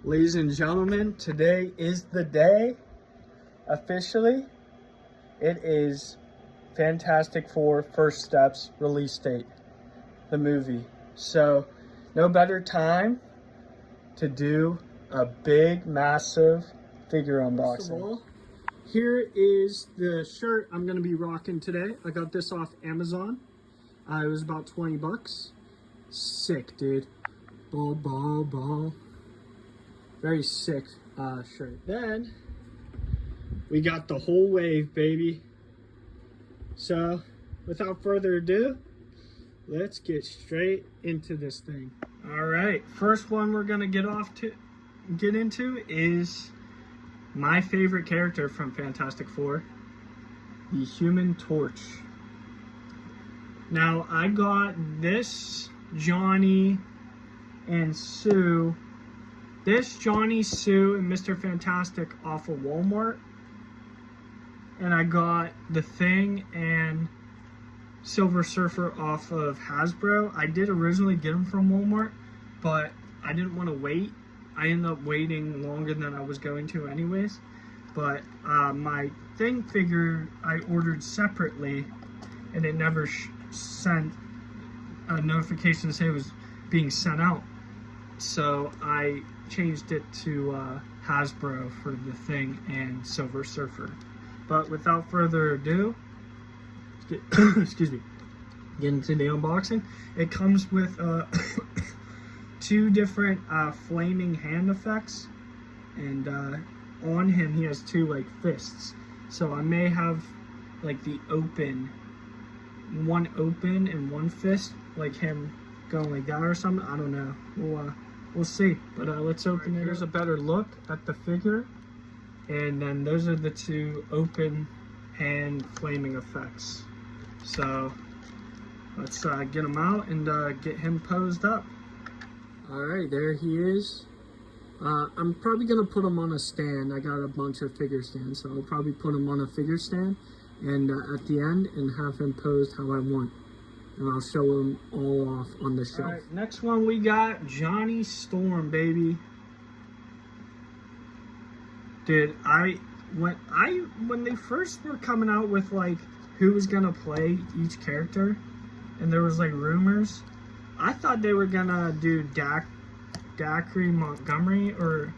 Ladies and gentlemen, today is the day. Officially, it is Fantastic Four First Steps release date, the movie. So, no better time to do a big, massive figure unboxing. First of all, here is the shirt I'm going to be rocking today. I got this off Amazon. It was about 20 bucks. Sick, dude. Ball. Very sick shirt. Then we got the whole wave, baby. So without further ado, let's get straight into this thing. All right, first one we're gonna get into is my favorite character from Fantastic Four, the Human Torch. Now I got this Johnny and Sue. This Johnny, Sue, and Mr. Fantastic off of Walmart. And I got the Thing and Silver Surfer off of Hasbro. I did originally get them from Walmart, but I didn't want to wait. I ended up waiting longer than I was going to anyways. But my Thing figure I ordered separately, and it never sent a notification to say it was being sent out. So I changed it to Hasbro for the Thing and Silver Surfer. But without further ado, excuse me, get into the unboxing. It comes with two different flaming hand effects, and on him he has two like fists. So I may have like the one open and one fist, like him going like that or something. I don't know. We'll see. But let's open it. Here's a better look at the figure. And then those are the two open hand flaming effects. So let's get him out and get him posed up. Alright, there he is. I'm probably going to put him on a stand. I got a bunch of figure stands, so I'll probably put him on a figure stand and at the end and have him posed how I want. And I'll show them all off on the shelf. All right, next one we got Johnny Storm, baby. Dude, when they first were coming out with like who was gonna play each character, and there was like rumors, I thought they were gonna do Dacre Montgomery or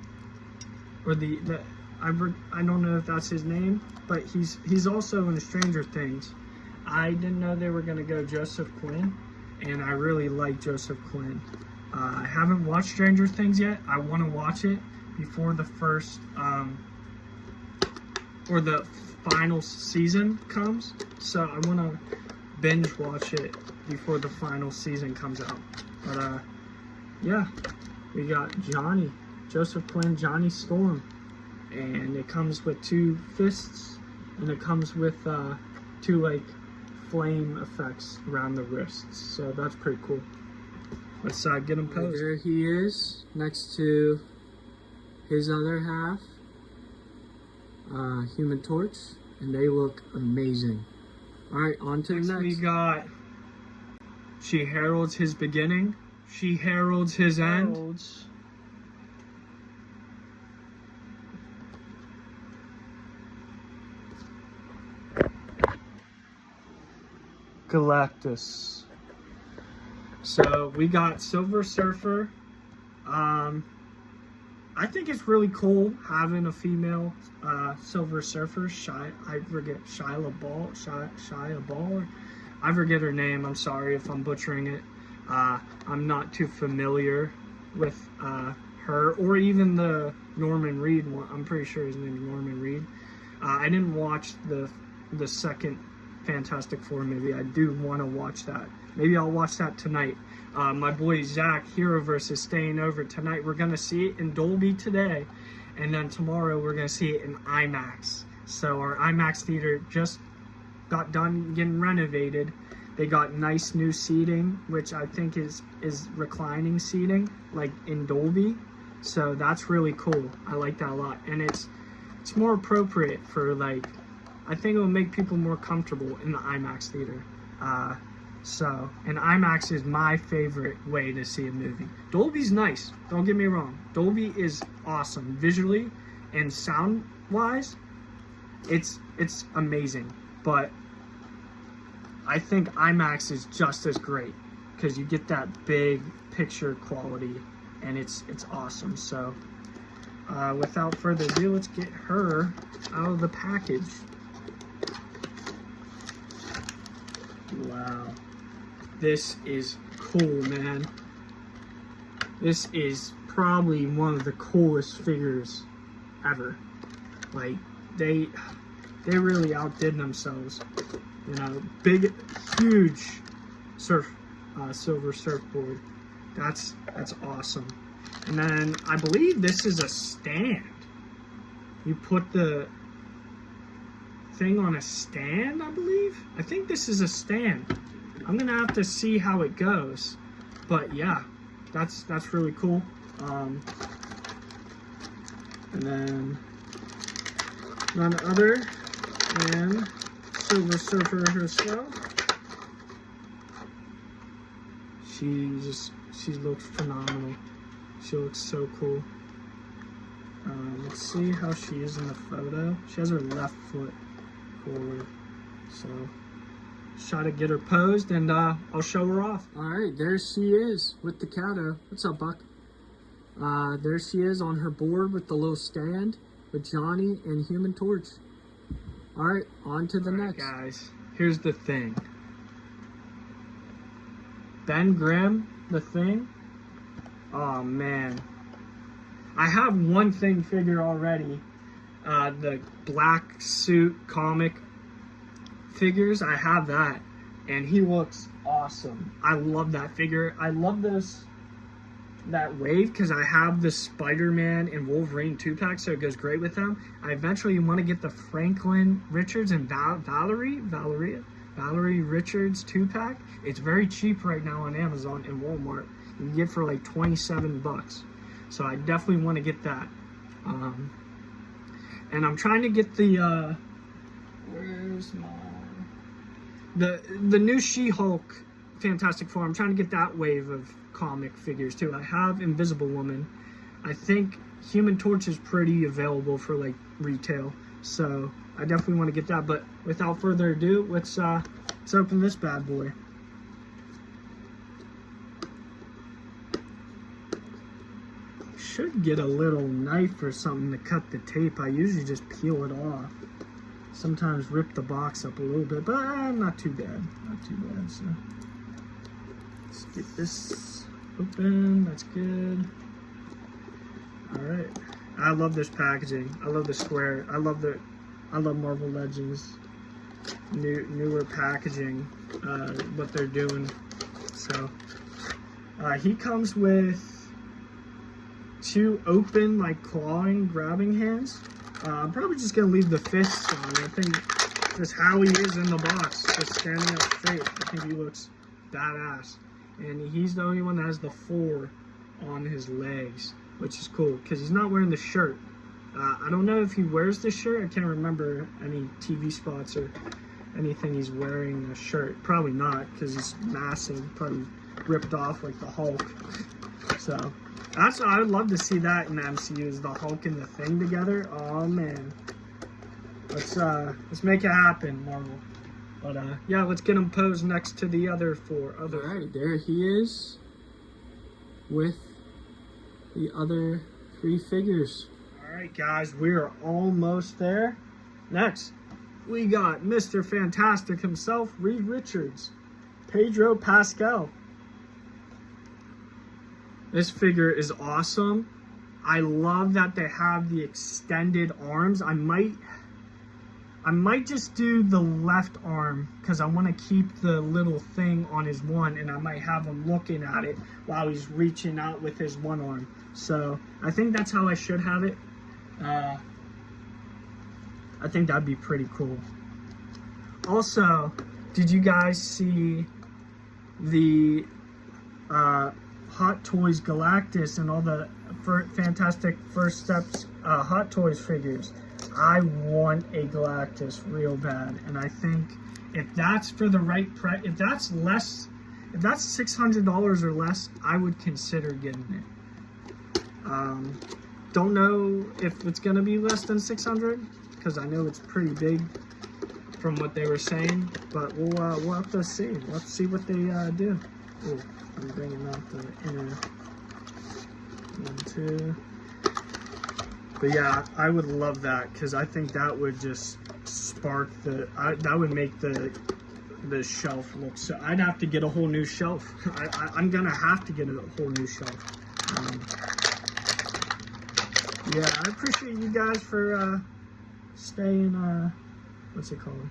I don't know if that's his name, but he's also in Stranger Things. I didn't know they were going to go Joseph Quinn, and I really like Joseph Quinn. I haven't watched Stranger Things yet. I want to watch it before the first, or the final season comes. So I want to binge watch it before the final season comes out. But, yeah, we got Joseph Quinn, Johnny Storm. And it comes with two fists, and it comes with two, like, flame effects around the wrists, so that's pretty cool. Let's get him posed. There he is, next to his other half, Human Torch, and they look amazing. All right, on to the next. We got She Heralds His Beginning, She Heralds His End. Galactus. So we got Silver Surfer. I think it's really cool having a female Silver Surfer. I forget Shia LaBeouf. I forget her name. I'm sorry if I'm butchering it. I'm not too familiar with her or even the Norman Reed one. I'm pretty sure his name is Norman Reed. I didn't watch the second Fantastic Four movie. I do want to watch that. Maybe I'll watch that tonight. My boy Zach, Heroverse, is staying over tonight. We're going to see it in Dolby today, and then tomorrow we're going to see it in IMAX. So our IMAX theater just got done getting renovated. They got nice new seating, which I think is reclining seating, like in Dolby. So that's really cool. I like that a lot. And it's more appropriate for, like, I think it will make people more comfortable in the IMAX theater. So, and IMAX is my favorite way to see a movie. Dolby's nice, don't get me wrong. Dolby is awesome visually and sound wise. It's amazing, but I think IMAX is just as great because you get that big picture quality, and it's awesome. So without further ado, let's get her out of the package. Wow, this is cool, man. This is probably one of the coolest figures ever. Like, they really outdid themselves. You know, big, huge silver surfboard. That's awesome. And then I believe this is a stand. You put the thing on a stand, I believe. I think this is a stand. I'm gonna have to see how it goes. But yeah, that's really cool. And then none other than Silver Surfer herself. She looks phenomenal. She looks so cool. Let's see how she is in the photo. She has her left foot forward. So, try to get her posed, and I'll show her off. All right, there she is with the Kato. What's up, Buck? There she is on her board with the little stand with Johnny and Human Torch. All right, on to the next. Guys, here's the thing. Ben Grimm, the Thing. Oh man, I have one Thing figure already. The black suit comic figures, I have that, and he looks awesome. I love that figure. I love that wave because I have the Spider-Man and Wolverine 2-pack, so it goes great with them. I eventually want to get the Franklin Richards and Valerie Richards 2-pack. It's very cheap right now on Amazon and Walmart. You can get for like 27 bucks. So I definitely want to get that. And I'm trying to get the where's my the new She-Hulk Fantastic Four. I'm trying to get that wave of comic figures too. I have Invisible Woman. I think Human Torch is pretty available for like retail, so I definitely want to get that. But without further ado, let's open this bad boy. Should get a little knife or something to cut the tape. I usually just peel it off. Sometimes rip the box up a little bit, but not too bad. Not too bad. So let's get this open. That's good. All right. I love this packaging. I love the square. I love Marvel Legends newer packaging. What they're doing. So he comes with 2 open, like clawing, grabbing hands. I'm probably just gonna leave the fists on. I think just how he is in the box, just standing up straight. I think he looks badass, and he's the only one that has the 4 on his legs, which is cool because he's not wearing the shirt. I don't know if he wears the shirt. I can't remember any TV spots or anything he's wearing a shirt. Probably not because he's massive. Probably ripped off like the Hulk. So. That's I would love to see that in the MCU, is the Hulk and the Thing together. Oh man, let's make it happen, Marvel. But yeah, let's get him posed next to the other 4. All right, there he is with the other 3 figures. All right, guys, we are almost there. Next, we got Mr. Fantastic himself, Reed Richards, Pedro Pascal. This figure is awesome. I love that they have the extended arms. I might just do the left arm because I want to keep the little thing on his one, and I might have him looking at it while he's reaching out with his one arm. So I think that's how I should have it. I think that'd be pretty cool. Also, did you guys see the Hot Toys Galactus and all the Fantastic First Steps Hot Toys figures? I want a Galactus real bad, and I think if that's for the right price, if that's $600 or less, I would consider getting it. Don't know if it's gonna be less than 600 because I know it's pretty big from what they were saying, but we'll have to see. We'll have to see what they do. Ooh, I'm bringing out the inner one too. But yeah, I would love that because I think that would just spark that would make the shelf look so. I'd have to get a whole new shelf. I'm gonna have to get a whole new shelf. Yeah, I appreciate you guys for staying. What's it called?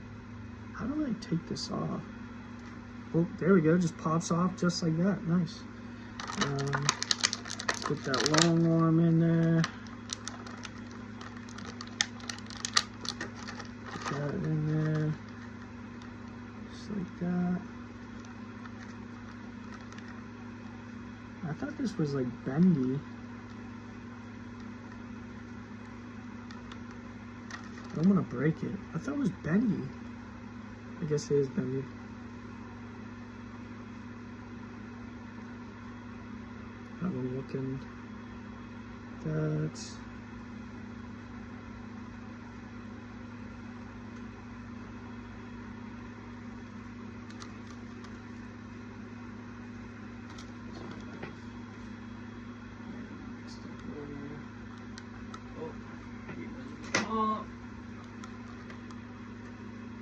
How do I take this off? Oh, there we go. Just pops off just like that. Nice. Put that long arm in there. Put that in there. Just like that. I thought this was like bendy. I don't want to break it. I thought it was bendy. I guess it is bendy. Have a look in that.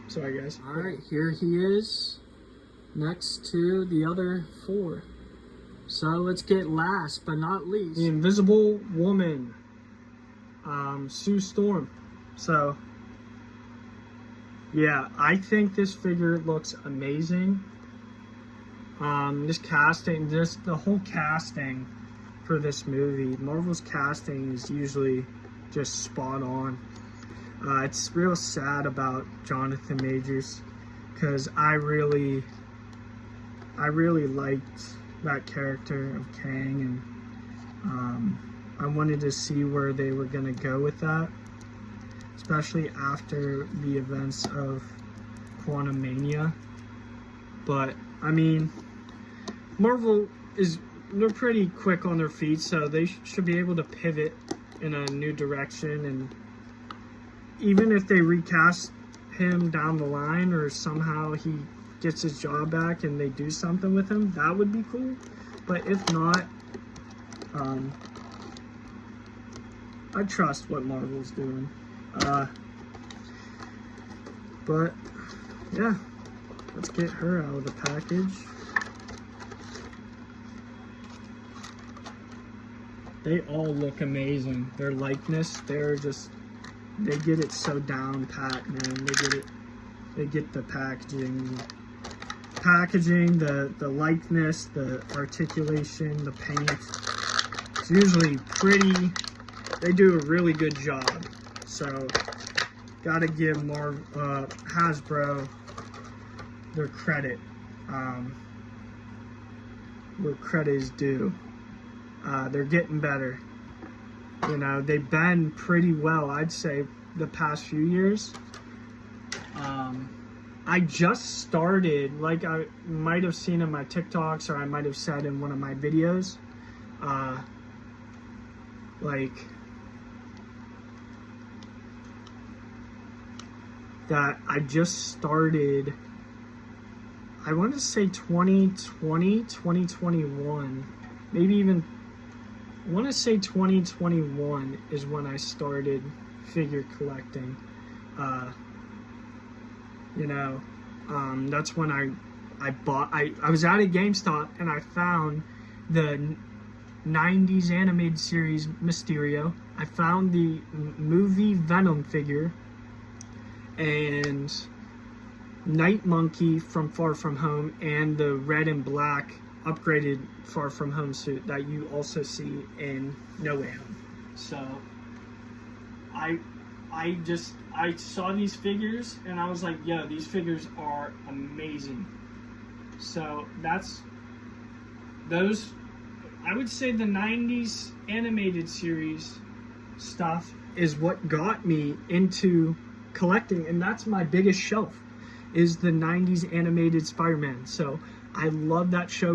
Sorry guys. Alright, here he is next to the other four. So let's get last but not least, the Invisible Woman, Sue Storm. So yeah, I think this figure looks amazing. This casting, the whole casting for this movie, Marvel's casting is usually just spot on. It's real sad about Jonathan Majors because I really liked that character of Kang, and I wanted to see where they were gonna go with that, especially after the events of Quantumania. But I mean, Marvel they're pretty quick on their feet, so they should be able to pivot in a new direction. And even if they recast him down the line, or somehow he gets his job back and they do something with him, that would be cool. But if not, I trust what Marvel's doing. But yeah, let's get her out of the package. They all look amazing. Their likeness, they get it so down pat, man. They get the packaging, the likeness, the articulation, the paint. It's usually pretty. They do a really good job. So, gotta give Hasbro their credit. Where credit is due. They're getting better. You know, they've been pretty well, I'd say, the past few years. I just started, like I might have seen in my TikToks, or I might have said in one of my videos, that I just started, I want to say 2020, 2021, maybe even, I want to say 2021 is when I started figure collecting. You know, that's when I bought, I was at a GameStop and I found the 90s animated series Mysterio. I found the movie Venom figure and Night Monkey from Far From Home, and the red and black upgraded Far From Home suit that you also see in No Way Home. So I saw these figures and I was like, yo, these figures are amazing. So those, I would say the 90s animated series stuff is what got me into collecting, and that's my biggest shelf. is the 90s animated Spider-Man. So I love that show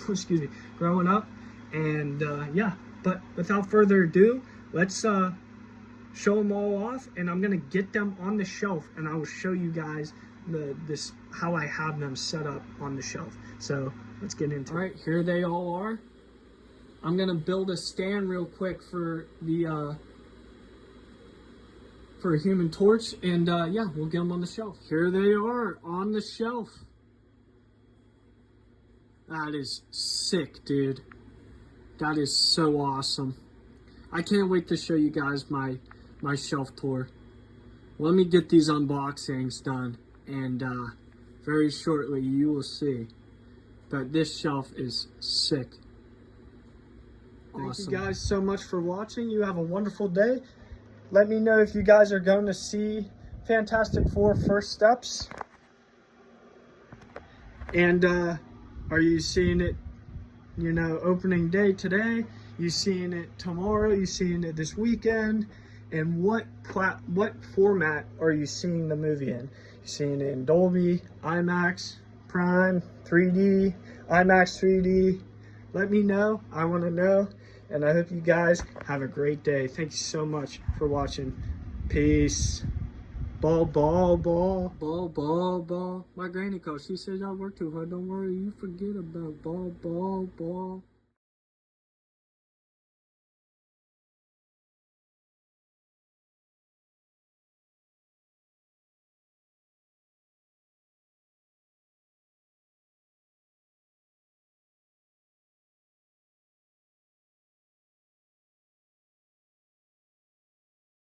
excuse me, growing up. And yeah, but without further ado, let's show them all off, and I'm gonna get them on the shelf, and I will show you guys this how I have them set up on the shelf. So let's get into it. All right, here they all are. I'm gonna build a stand real quick for the for a Human Torch, and yeah, we'll get them on the shelf. Here they are on the shelf. That is sick, dude. That is so awesome. I can't wait to show you guys my shelf tour. Let me get these unboxings done, and very shortly you will see that this shelf is sick. Awesome. Thank you guys so much for watching. You have a wonderful day. Let me know if you guys are going to see Fantastic Four First Steps. And are you seeing it, you know, opening day today? You seeing it tomorrow? You seeing it this weekend? And what format are you seeing the movie in? You seeing it in Dolby, IMAX, Prime, 3D, IMAX 3D? Let me know. I want to know. And I hope you guys have a great day. Thank you so much for watching. Peace. Ball, ball, ball, ball, ball, ball. My granny called. She said I work too hard. Don't worry. You forget about ball, ball, ball.